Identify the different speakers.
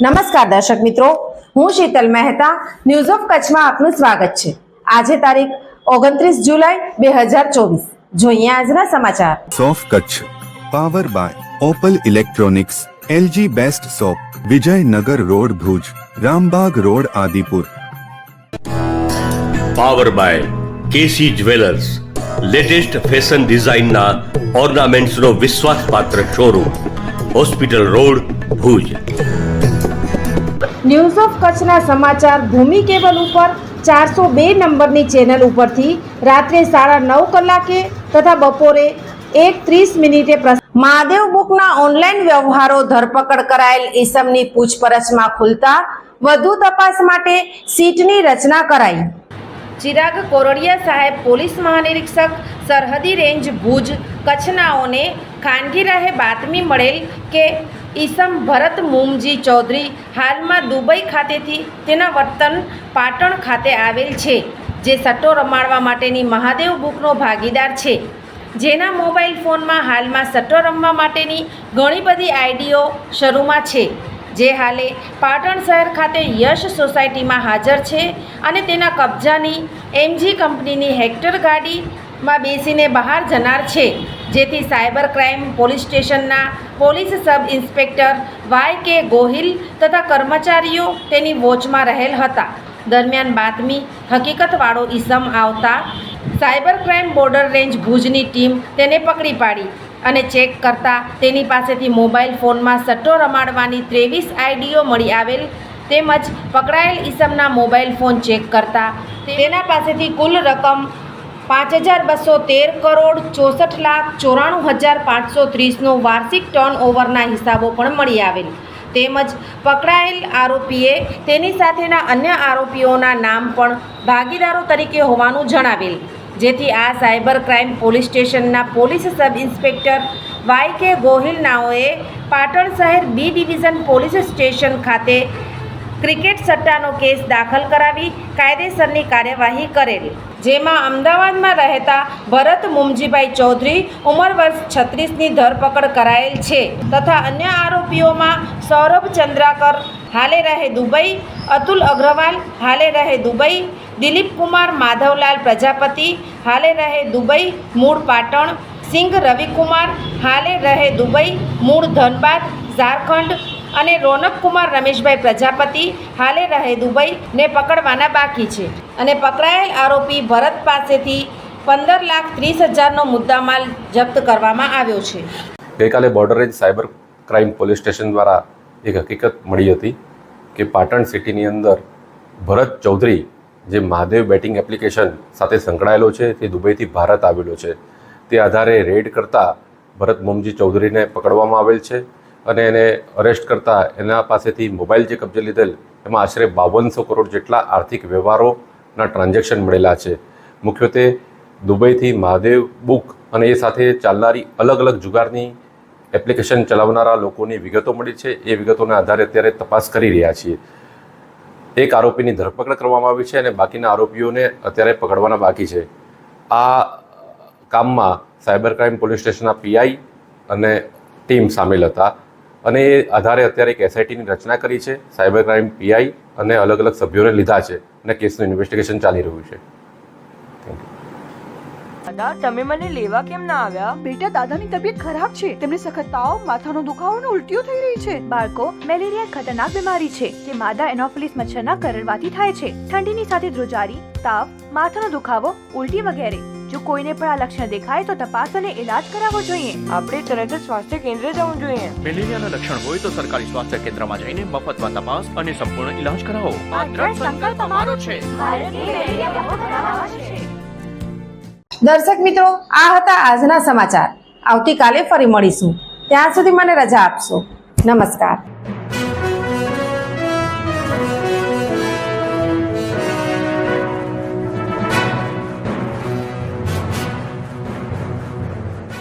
Speaker 1: નમસ્કાર દર્શક મિત્રો, હું શીતલ મહેતા ન્યૂઝ ઓફ કચ્છમાં આપનું સ્વાગત છે। આજે તારીખ 29 જુલાઈ 2024। જોઈએ આજના સમાચાર।
Speaker 2: સોફ Kutch power by Opal electronics, LG best shop, Vijaynagar road Bhuj, Rambag road Adipur.
Speaker 3: Power by KC jewellers, latest fashion ડિઝાઇનના ઓર્નામેન્ટ્સનો વિશ્વાસપાત્ર showroom, hospital road Bhuj.
Speaker 1: News of કચ્છના સમાચાર ભૂમિ કેબલ ઉપર 402 નંબરની ચેનલ ઉપરથી રાત્રે 9:30 કલાકે તથા બપોરે 1:30 મહાદેવ બુકના ઓનલાઈન વ્યવહારો ધરપકડ કરાયેલ ઈસમની પૂછપરછમાં ખુલતા વધુ તપાસ માટે સીટની રચના કરાઈ। ચિરાગ કોરડિયા સાહેબ પોલીસ મહાનિરીક્ષક સરહદી રેન્જ ભુજ કચ્છનાઓને ખાનગી રાહે બાતમી મળેલ કે ઈસમ ભરત મુમજી ચૌધરી હાલમાં દુબઈ ખાતેથી તેના વતન પાટણ ખાતે આવેલ છે, જે સટ્ટો રમાડવા માટેની મહાદેવ બુકનો ભાગીદાર છે, જેના મોબાઈલ ફોનમાં હાલમાં સટ્ટો રમવા માટેની ઘણી બધી આઈડીઓ શરૂમાં છે, જે હાલે પાટણ શહેર ખાતે યશ સોસાયટીમાં હાજર છે અને તેના કબજાની એમજી કંપનીની હેક્ટર ગાડીમાં બેસીને બહાર જનાર છે, જેથી સાયબર ક્રાઇમ પોલીસ સ્ટેશનના police sub inspector YK Gohil તથા કર્મચારીઓ તેની વોચમાં રહેલ હતા। દરમિયાન બાતમી હકીકતવાળો ઈસમ આવતા સાયબર ક્રાઇમ બોર્ડર રેન્જ ભુજની ટીમ તેને પકડી પાડી અને ચેક કરતા તેની પાસેથી મોબાઈલ ફોનમાં સટ્ટો રમાડવાની 23 આઈડીઓ મળી આવેલ, તેમજ પકડાયેલ ઈસમના મોબાઈલ ફોન ચેક કરતા તેના પાસેથી કુલ રકમ 5,213,64,94,530નો વાર્ષિક ટર્ન ઓવરના હિસાબો પણ મળી આવેલ, તેમજ પકડાયેલ આરોપીએ તેની સાથેના અન્ય આરોપીઓના નામ પણ ભાગીદારો તરીકે હોવાનું જણાવેલ, જેથી આ સાયબર ક્રાઇમ પોલીસ સ્ટેશનના police sub inspector YK Gohil નાઓએ પાટણ શહેર બી ડિવિઝન પોલીસ સ્ટેશન ખાતે ક્રિકેટ સટ્ટાનો કેસ દાખલ કરાવી કાયદેસરની કાર્યવાહી કરેલ, જેમાં અમદાવાદમાં રહેતા ભરત મુમજીભાઈ ચૌધરી ઉંમર વર્ષ 36ની ધરપકડ કરાયેલ છે તથા અન્ય આરોપીઓમાં સૌરભ ચંદ્રાકર હાલે રહે દુબઈ, અતુલ અગ્રવાલ હાલે રહે દુબઈ, દિલીપ કુમાર માધવલાલ પ્રજાપતિ હાલે રહે દુબઈ મૂળ પાટણ, સિંઘ રવિકુમાર હાલે રહે દુબઈ મૂળ ધનબાદ ઝારખંડ અને રોનક કુમાર રમેશભાઈ પ્રજાપતિ હાલે રહે દુબઈ ને પકડવાના બાકી છે અને પકડાયેલ આરોપી ભરત પાસેથી 15,30,000નો મુદ્દામાલ જપ્ત કરવામાં આવ્યો છે।
Speaker 4: ગઈકાલે border range cyber crime police station દ્વારા એક હકીકત મળી હતી કે પાટણ સિટીની અંદર ભરત ચૌધરી જે મહાદેવ બેટિંગ એપ્લિકેશન સાથે સંકળાયેલો છે તે દુબઈથી ભારત આવેલો છે। તે આધારે રેડ કરતાં ભરત મુમજી ચૌધરીને પકડવામાં આવેલ છે અને એને અરેસ્ટ કરતાં એના પાસેથી મોબાઈલ જે કબજે લીધેલ એમાં આશરે 5200 કરોડ જેટલા આર્થિક વ્યવહારોના ટ્રાન્ઝેક્શન મળેલા છે। મુખ્યત્વે દુબઈથી મહાદેવ બુક અને એ સાથે ચાલનારી અલગ અલગ જુગારની એપ્લિકેશન ચલાવનારા લોકોની વિગતો મળી છે। એ વિગતોના આધારે અત્યારે તપાસ કરી રહ્યા છીએ। એક આરોપીની ધરપકડ કરવામાં આવી છે અને બાકીના આરોપીઓને અત્યારે પકડવાના બાકી છે। આ કામમાં સાયબર ક્રાઇમ પોલીસ સ્ટેશનના PI અને ટીમ સામેલ હતા અને એ આધારે અત્યારે એક SITની રચના કરી છે। સાયબર ક્રાઇમ PI અને અલગ અલગ સભ્યોને લીધા છે અને કેસનું ઇન્વેસ્ટિગેશન ચાલી રહ્યું છે।
Speaker 5: દાદા, તમે મને લેવા કેમ ના આવ્યા?
Speaker 6: બેટા, દાદાની તબિયત ખરાબ છે, તેમને સખત તાવ, માથાનો દુખાવો અને ઉલટીઓ થઈ રહી છે।
Speaker 5: બાળકો, મેલેરિયા એક ખતરનાક બીમારી છે જે માદા એનોફિલિસ મચ્છરના કરડવાથી થાય છે। ઠંડીની સાથે ધ્રુજારી, તાવ, માથાનો દુખાવો, ઉલટી વગેરે। જો કોઈને પણ આ લક્ષણ દેખાય તો તપાસ અને ઇલાજ કરાવવો જોઈએ।
Speaker 7: આપણે તરત જ સ્વાસ્થ્ય કેન્દ્રે જવું જોઈએ।
Speaker 8: મેલેરિયાના લક્ષણ હોય તો સરકારી સ્વાસ્થ્ય કેન્દ્રમાં જઈને મફતમાં તપાસ અને સંપૂર્ણ ઇલાજ કરાવો।
Speaker 5: આ દ્રઢ સંકલ્પ અમારો છે।
Speaker 1: દર્શક મિત્રો, આ હતા આજના સમાચાર। આવતીકાલે ફરી મળીશું, ત્યાં સુધી મને રજા આપશો। નમસ્કાર।